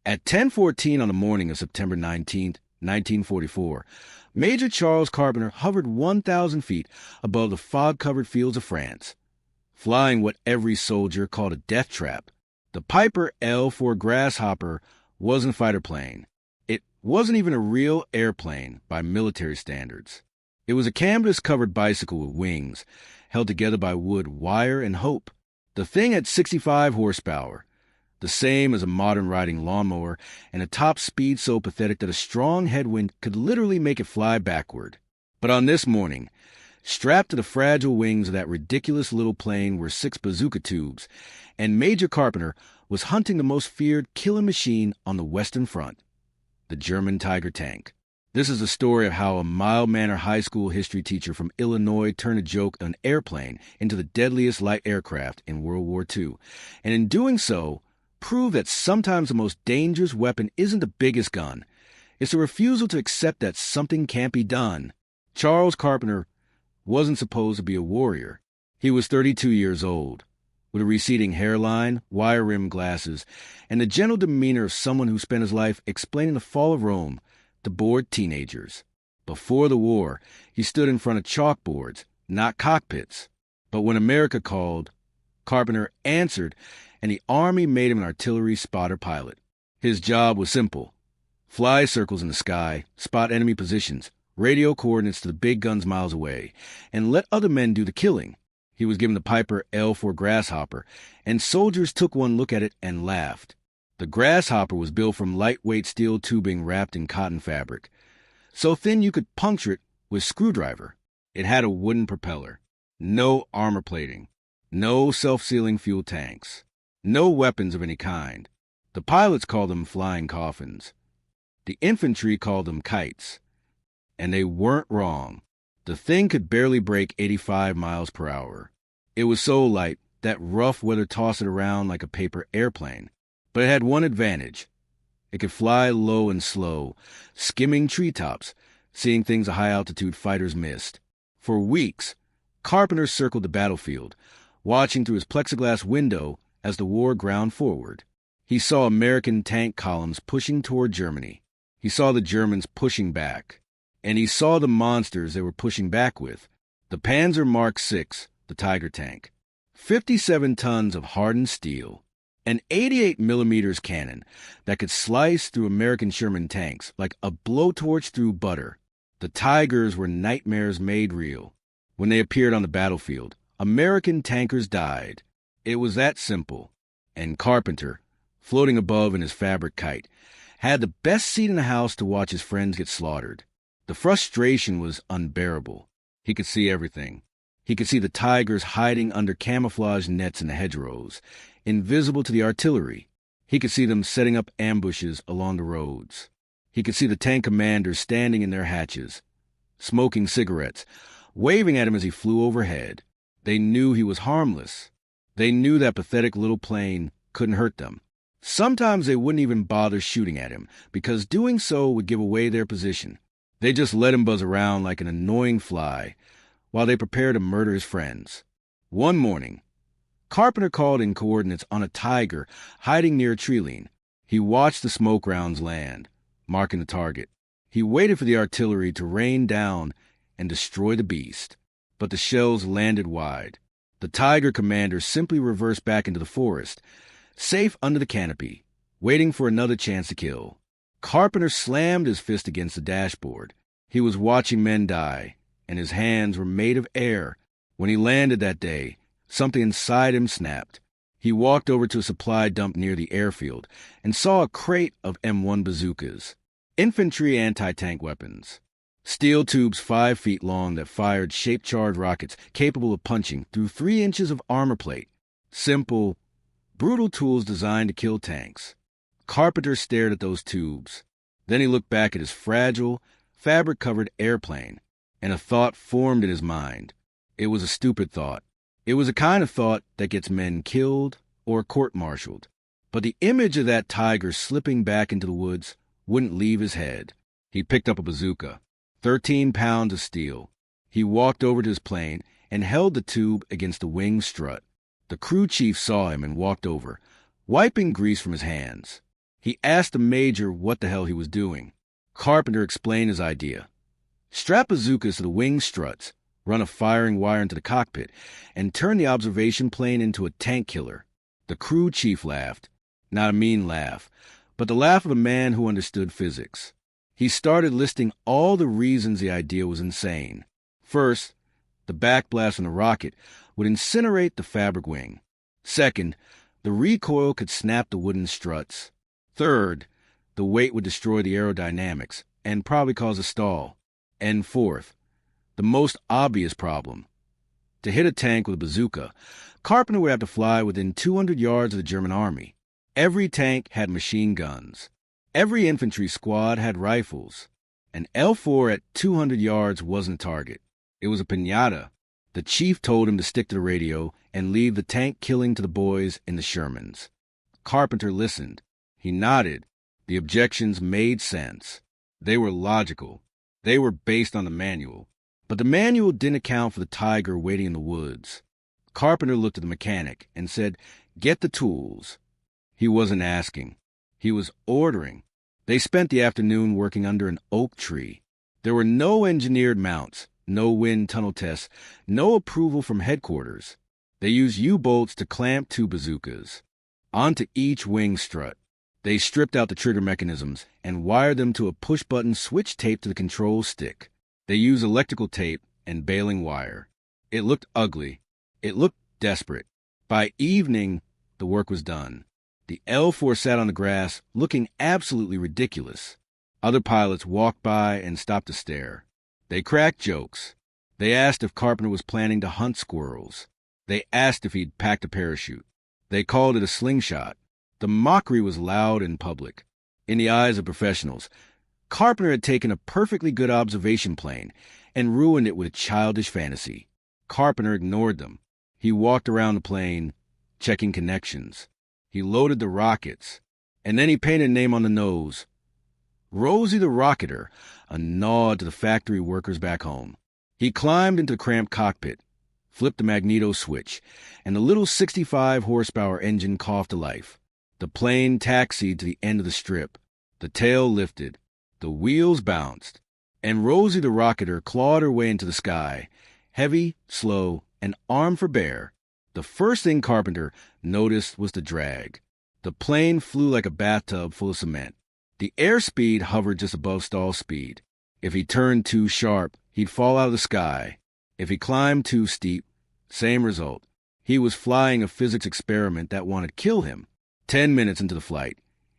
At 10:14 on the morning of September 19th, 1944, Major Charles Carpenter hovered 1,000 feet above the fog-covered fields of France, flying what every soldier called a death trap. The Piper L4 Grasshopper wasn't a fighter plane. It wasn't even a real airplane by military standards. It was a canvas-covered bicycle with wings, held together by wood, wire, and hope. The thing had 65 horsepower, the same as a modern riding lawnmower, and a top speed so pathetic that a strong headwind could literally make it fly backward. But on this morning, strapped to the fragile wings of that ridiculous little plane were 6 bazooka tubes, and Major Carpenter was hunting the most feared killing machine on the Western Front, the German Tiger tank. This is the story of how a mild-mannered high school history teacher from Illinois turned a joke on an airplane into the deadliest light aircraft in World War II, and in doing so, proved that sometimes the most dangerous weapon isn't the biggest gun. It's the refusal to accept that something can't be done. Charles Carpenter wasn't supposed to be a warrior. He was 32 years old, with a receding hairline, wire-rimmed glasses, and the gentle demeanor of someone who spent his life explaining the fall of Rome to bored teenagers. Before the war, he stood in front of chalkboards, not cockpits. But when America called, Carpenter answered, and the Army made him an artillery spotter pilot. His job was simple: fly circles in the sky, spot enemy positions, radio coordinates to the big guns miles away, and let other men do the killing. He was given the Piper L4 Grasshopper, and soldiers took one look at it and laughed. The Grasshopper was built from lightweight steel tubing wrapped in cotton fabric, so thin you could puncture it with a screwdriver. It had a wooden propeller, no armor plating, no self-sealing fuel tanks, no weapons of any kind. The pilots called them flying coffins. The infantry called them kites. And they weren't wrong. The thing could barely break 85 miles per hour. It was so light that rough weather tossed it around like a paper airplane. But it had one advantage. It could fly low and slow, skimming treetops, seeing things a high-altitude fighters missed. For weeks, Carpenter circled the battlefield, watching through his plexiglass window as the war ground forward. He saw American tank columns pushing toward Germany. He saw the Germans pushing back. And he saw the monsters they were pushing back with. The Panzer Mark VI, the Tiger tank. 57 tons of hardened steel. An 88mm cannon that could slice through American Sherman tanks like a blowtorch through butter. The Tigers were nightmares made real. When they appeared on the battlefield, American tankers died. It was that simple. And Carpenter, floating above in his fabric kite, had the best seat in the house to watch his friends get slaughtered. The frustration was unbearable. He could see everything. He could see the Tigers hiding under camouflage nets in the hedgerows, invisible to the artillery. He could see them setting up ambushes along the roads. He could see the tank commanders standing in their hatches, smoking cigarettes, waving at him as he flew overhead. They knew he was harmless. They knew that pathetic little plane couldn't hurt them. Sometimes they wouldn't even bother shooting at him, because doing so would give away their position. They just let him buzz around like an annoying fly, while they prepared to murder his friends. One morning, Carpenter called in coordinates on a tiger hiding near a tree line. He watched the smoke rounds land, marking the target. He waited for the artillery to rain down and destroy the beast. But the shells landed wide. The Tiger commander simply reversed back into the forest, safe under the canopy, waiting for another chance to kill. Carpenter slammed his fist against the dashboard. He was watching men die, and his hands were made of air. When he landed that day, something inside him snapped. He walked over to a supply dump near the airfield and saw a crate of M1 bazookas, infantry anti-tank weapons. Steel tubes 5 feet long that fired shape-charged rockets capable of punching through 3 inches of armor plate. Simple, brutal tools designed to kill tanks. Carpenter stared at those tubes. Then he looked back at his fragile, fabric-covered airplane, and a thought formed in his mind. It was a stupid thought. It was a kind of thought that gets men killed or court-martialed. But the image of that tiger slipping back into the woods wouldn't leave his head. He picked up a bazooka, 13 pounds of steel. He walked over to his plane and held the tube against the wing strut. The crew chief saw him and walked over, wiping grease from his hands. He asked the major what the hell he was doing. Carpenter explained his idea. Strap bazookas to the wing struts, run a firing wire into the cockpit, and turn the observation plane into a tank killer. The crew chief laughed. Not a mean laugh, but the laugh of a man who understood physics. He started listing all the reasons the idea was insane. First, the backblast from the rocket would incinerate the fabric wing. Second, the recoil could snap the wooden struts. Third, the weight would destroy the aerodynamics and probably cause a stall. And fourth, the most obvious problem. To hit a tank with a bazooka, Carpenter would have to fly within 200 yards of the German army. Every tank had machine guns. Every infantry squad had rifles. An L4 at 200 yards wasn't a target. It was a piñata. The chief told him to stick to the radio and leave the tank killing to the boys in the Shermans. Carpenter listened. He nodded. The objections made sense. They were logical. They were based on the manual. But the manual didn't account for the tiger waiting in the woods. Carpenter looked at the mechanic and said, "Get the tools." He wasn't asking. He was ordering. They spent the afternoon working under an oak tree. There were no engineered mounts, no wind tunnel tests, no approval from headquarters. They used U-bolts to clamp two bazookas onto each wing strut. They stripped out the trigger mechanisms and wired them to a push-button switch taped to the control stick. They used electrical tape and baling wire. It looked ugly. It looked desperate. By evening, the work was done. The L4 sat on the grass, looking absolutely ridiculous. Other pilots walked by and stopped to stare. They cracked jokes. They asked if Carpenter was planning to hunt squirrels. They asked if he'd packed a parachute. They called it a slingshot. The mockery was loud and public. In the eyes of professionals, Carpenter had taken a perfectly good observation plane and ruined it with a childish fantasy. Carpenter ignored them. He walked around the plane, checking connections. He loaded the rockets, and then he painted a name on the nose. Rosie the Rocketer, a nod to the factory workers back home. He climbed into the cramped cockpit, flipped the magneto switch, and the little 65-horsepower engine coughed to life. The plane taxied to the end of the strip. The tail lifted. The wheels bounced. And Rosie the Rocketer clawed her way into the sky, heavy, slow, and armed for bear. The first thing Carpenter noticed was the drag. The plane flew like a bathtub full of cement. The airspeed hovered just above stall speed. If he turned too sharp, he'd fall out of the sky. If he climbed too steep, same result. He was flying a physics experiment that wanted to kill him. 10 minutes into the flight,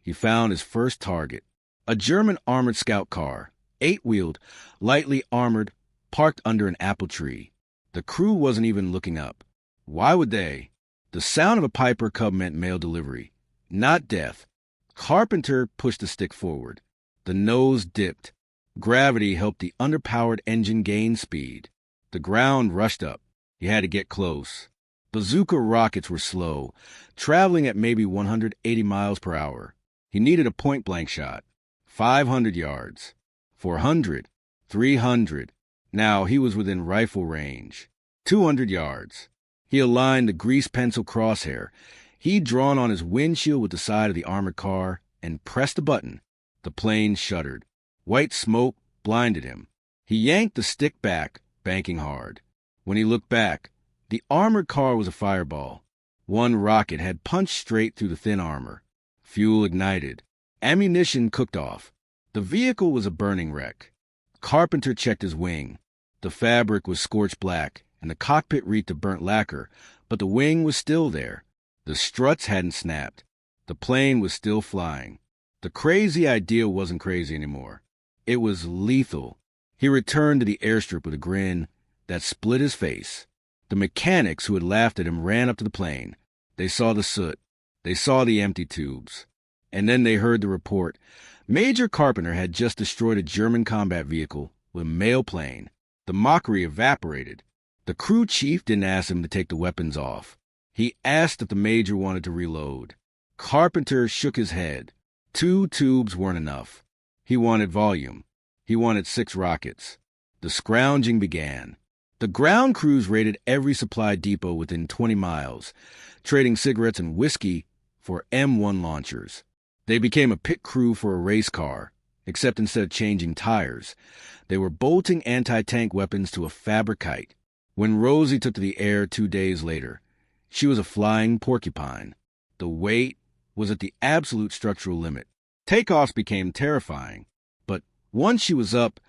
he found his first target. A German armored scout car, 8-wheeled, lightly armored, parked under an apple tree. The crew wasn't even looking up. Why would they? The sound of a Piper Cub meant mail delivery, not death. Carpenter pushed the stick forward. The nose dipped. Gravity helped the underpowered engine gain speed. The ground rushed up. He had to get close. Bazooka rockets were slow, traveling at maybe 180 miles per hour. He needed a point-blank shot. 500 yards. 400. 300. Now he was within rifle range. 200 yards. He aligned the grease pencil crosshair. He'd drawn on his windshield with the side of the armored car and pressed a button. The plane shuddered. White smoke blinded him. He yanked the stick back, banking hard. When he looked back, the armored car was a fireball. One rocket had punched straight through the thin armor. Fuel ignited. Ammunition cooked off. The vehicle was a burning wreck. Carpenter checked his wing. The fabric was scorched black, and the cockpit reeked of burnt lacquer, but the wing was still there. The struts hadn't snapped. The plane was still flying. The crazy idea wasn't crazy anymore. It was lethal. He returned to the airstrip with a grin that split his face. The mechanics who had laughed at him ran up to the plane. They saw the soot. They saw the empty tubes. And then they heard the report. Major Carpenter had just destroyed a German combat vehicle with a mail plane. The mockery evaporated. The crew chief didn't ask him to take the weapons off. He asked if the major wanted to reload. Carpenter shook his head. 2 tubes weren't enough. He wanted volume. He wanted 6 rockets. The scrounging began. The ground crews raided every supply depot within 20 miles, trading cigarettes and whiskey for M1 launchers. They became a pit crew for a race car, except instead of changing tires, they were bolting anti-tank weapons to a fabric kite. When Rosie took to the air 2 days later, she was a flying porcupine. The weight was at the absolute structural limit. Takeoffs became terrifying, but once she was up,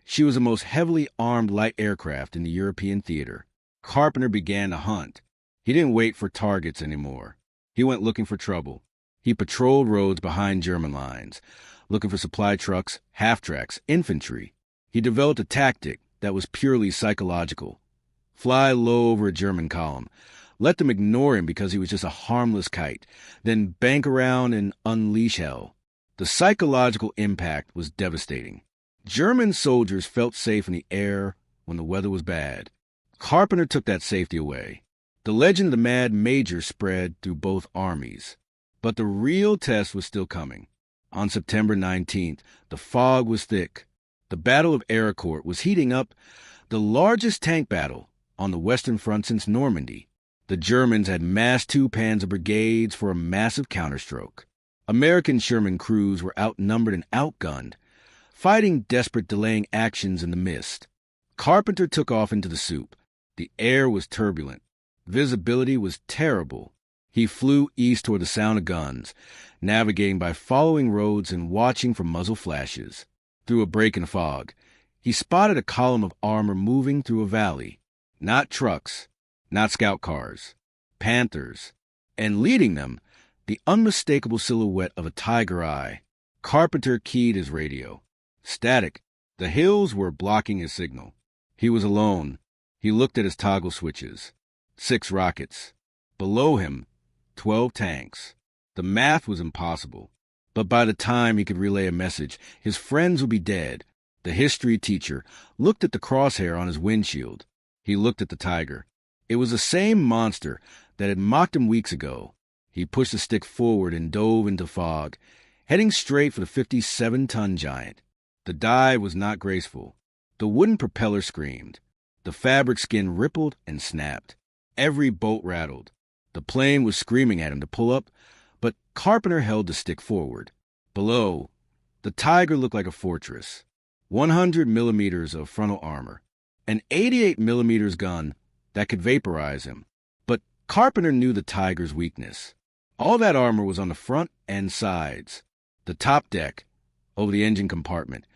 she was the most heavily armed light aircraft in the European theater. Carpenter began to hunt. He didn't wait for targets anymore. He went looking for trouble. He patrolled roads behind German lines, looking for supply trucks, half-tracks, infantry. He developed a tactic that was purely psychological. Fly low over a German column. Let them ignore him because he was just a harmless kite, then bank around and unleash hell. The psychological impact was devastating. German soldiers felt safe in the air when the weather was bad. Carpenter took that safety away. The legend of the Mad Major spread through both armies. But the real test was still coming. On September 19th, the fog was thick. The Battle of Ericourt was heating up, the largest tank battle on the Western Front since Normandy. The Germans had massed 2 Panzer brigades for a massive counterstroke. American Sherman crews were outnumbered and outgunned, fighting desperate delaying actions in the mist. Carpenter took off into the soup. The air was turbulent. Visibility was terrible. He flew east toward the sound of guns, navigating by following roads and watching for muzzle flashes. Through a break in the fog, he spotted a column of armor moving through a valley. Not trucks, not scout cars, Panthers, and leading them, the unmistakable silhouette of a tiger eye. Carpenter keyed his radio. Static. The hills were blocking his signal. He was alone. He looked at his toggle switches. 6 rockets. Below him, 12 tanks. The math was impossible. But by the time he could relay a message, his friends would be dead. The history teacher looked at the crosshair on his windshield. He looked at the tiger. It was the same monster that had mocked him weeks ago. He pushed the stick forward and dove into fog, heading straight for the 57-ton giant. The dive was not graceful. The wooden propeller screamed. The fabric skin rippled and snapped. Every bolt rattled. The plane was screaming at him to pull up, but Carpenter held the stick forward. Below, the tiger looked like a fortress. 100 millimeters of frontal armor. An 88 millimeters gun that could vaporize him. But Carpenter knew the tiger's weakness. All that armor was on the front and sides. The top deck, over the engine compartment,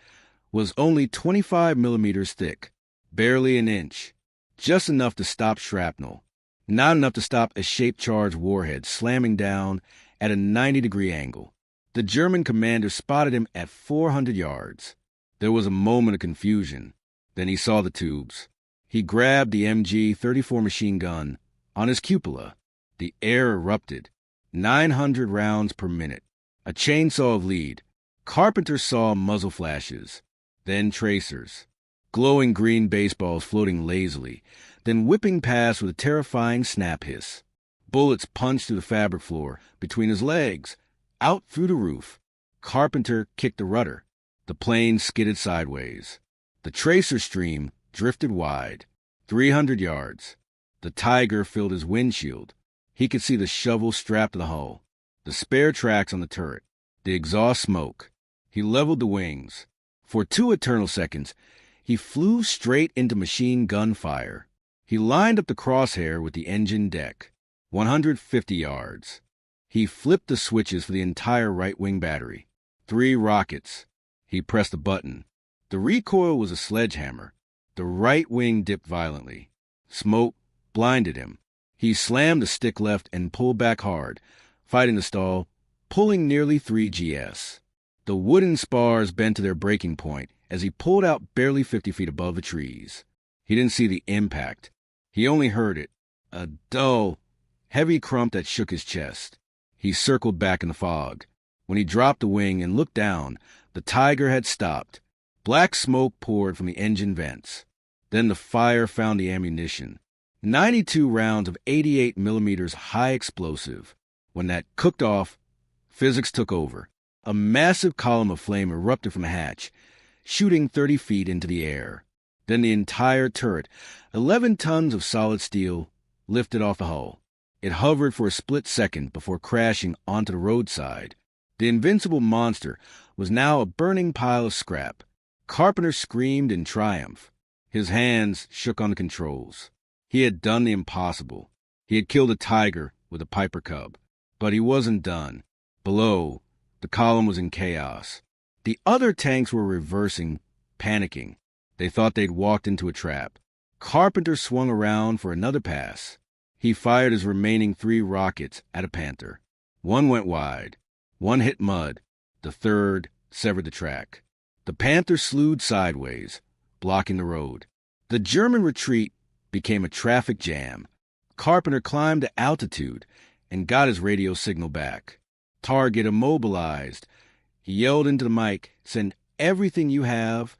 was only 25 millimeters thick, barely an inch, just enough to stop shrapnel, not enough to stop a shape-charged warhead slamming down at a 90-degree angle. The German commander spotted him at 400 yards. There was a moment of confusion. Then he saw the tubes. He grabbed the MG-34 machine gun on his cupola. The air erupted. 900 rounds per minute. A chainsaw of lead. Carpenter saw muzzle flashes. Then tracers. Glowing green baseballs floating lazily, then whipping past with a terrifying snap hiss. Bullets punched through the fabric floor, between his legs, out through the roof. Carpenter kicked the rudder. The plane skidded sideways. The tracer stream drifted wide. 300 yards. The tiger filled his windshield. He could see the shovel strapped to the hull, the spare tracks on the turret, the exhaust smoke. He leveled the wings. For 2 eternal seconds, he flew straight into machine gun fire. He lined up the crosshair with the engine deck. 150 yards. He flipped the switches for the entire right wing battery. 3 rockets. He pressed a button. The recoil was a sledgehammer. The right wing dipped violently. Smoke blinded him. He slammed the stick left and pulled back hard, fighting the stall, pulling nearly 3 GS. The wooden spars bent to their breaking point as he pulled out barely 50 feet above the trees. He didn't see the impact. He only heard it, a dull, heavy crump that shook his chest. He circled back in the fog. When he dropped the wing and looked down, the tiger had stopped. Black smoke poured from the engine vents. Then the fire found the ammunition. 92 rounds of 88 millimeters high explosive. When that cooked off, physics took over. A massive column of flame erupted from the hatch, shooting 30 feet into the air. Then the entire turret, 11 tons of solid steel, lifted off the hull. It hovered for a split second before crashing onto the roadside. The invincible monster was now a burning pile of scrap. Carpenter screamed in triumph. His hands shook on the controls. He had done the impossible. He had killed a tiger with a Piper cub. But he wasn't done. Below, the column was in chaos. The other tanks were reversing, panicking. They thought they'd walked into a trap. Carpenter swung around for another pass. He fired his remaining 3 rockets at a Panther. One went wide. One hit mud. The third severed the track. The Panther slewed sideways, blocking the road. The German retreat became a traffic jam. Carpenter climbed to altitude and got his radio signal back. Target immobilized. He yelled into the mic, "Send everything you have."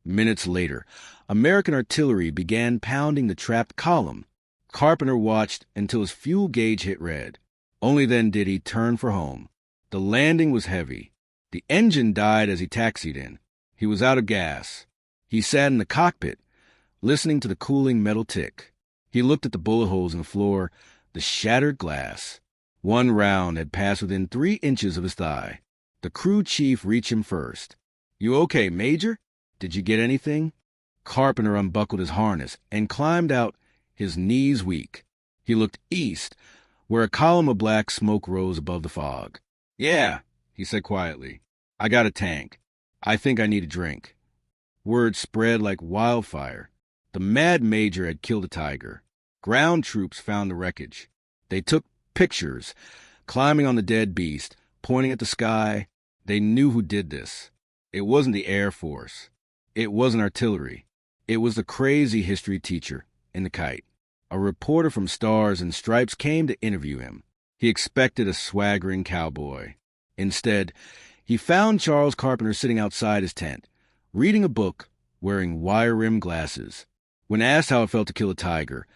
Minutes later, American artillery began pounding the trapped column. Carpenter watched until his fuel gauge hit red. Only then did he turn for home. The landing was heavy. The engine died as he taxied in. He was out of gas. He sat in the cockpit, listening to the cooling metal tick. He looked at the bullet holes in the floor, the shattered glass. One round had passed within 3 inches of his thigh. The crew chief reached him first. "You okay, Major? Did you get anything?" Carpenter unbuckled his harness and climbed out, his knees weak. He looked east, where a column of black smoke rose above the fog. "Yeah," he said quietly. "I got a tank. I think I need a drink." Word spread like wildfire. The mad major had killed a tiger. Ground troops found the wreckage. They took pictures, climbing on the dead beast, pointing at the sky. They knew who did this. It wasn't the Air Force. It wasn't artillery. It was the crazy history teacher in the Kite. A reporter from Stars and Stripes came to interview him. He expected a swaggering cowboy. Instead, he found Charles Carpenter sitting outside his tent, reading a book, wearing wire-rimmed glasses. When asked how it felt to kill a tiger,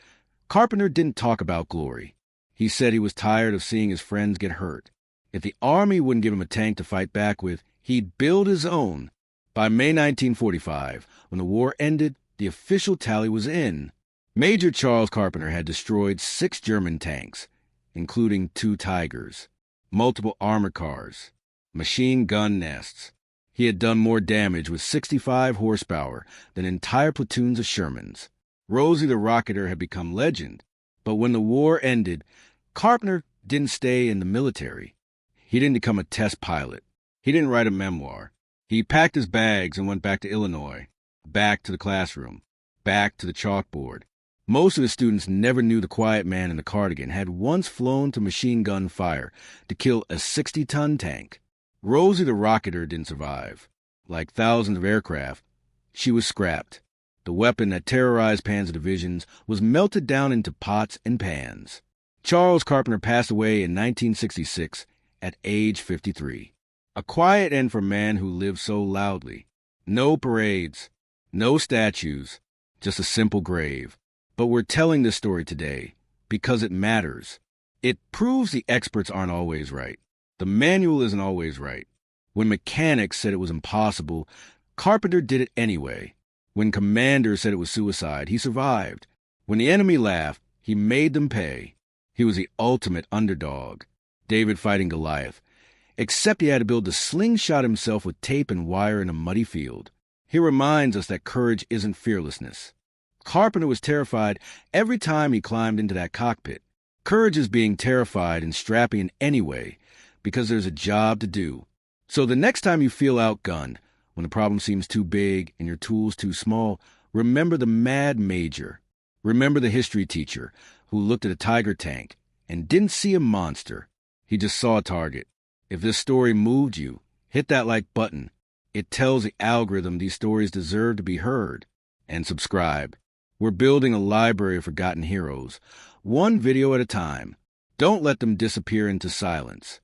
Carpenter didn't talk about glory. He said he was tired of seeing his friends get hurt. If the Army wouldn't give him a tank to fight back with, he'd build his own. By May 1945, when the war ended, the official tally was in. Major Charles Carpenter had destroyed 6 German tanks, including 2 Tigers, multiple armored cars, machine gun nests. He had done more damage with 65 horsepower than entire platoons of Shermans. Rosie the Rocketer had become legend, but when the war ended, Carpenter didn't stay in the military. He didn't become a test pilot. He didn't write a memoir. He packed his bags and went back to Illinois, back to the classroom, back to the chalkboard. Most of his students never knew the quiet man in the cardigan had once flown to machine gun fire to kill a 60-ton tank. Rosie the Rocketer didn't survive. Like thousands of aircraft, she was scrapped. The weapon that terrorized Panzer divisions was melted down into pots and pans. Charles Carpenter passed away in 1966 at age 53. A quiet end for a man who lived so loudly. No parades, no statues, just a simple grave. But we're telling this story today because it matters. It proves the experts aren't always right. The manual isn't always right. When mechanics said it was impossible, Carpenter did it anyway. When commanders said it was suicide, he survived. When the enemy laughed, he made them pay. He was the ultimate underdog. David fighting Goliath. Except he had to build a slingshot himself with tape and wire in a muddy field. He reminds us that courage isn't fearlessness. Carpenter was terrified every time he climbed into that cockpit. Courage is being terrified and strapping in anyway, because there's a job to do. So the next time you feel outgunned, when the problem seems too big and your tools too small, remember the mad major. Remember the history teacher who looked at a tiger tank and didn't see a monster. He just saw a target. If this story moved you, hit that like button. It tells the algorithm these stories deserve to be heard. And subscribe. We're building a library of forgotten heroes, one video at a time. Don't let them disappear into silence.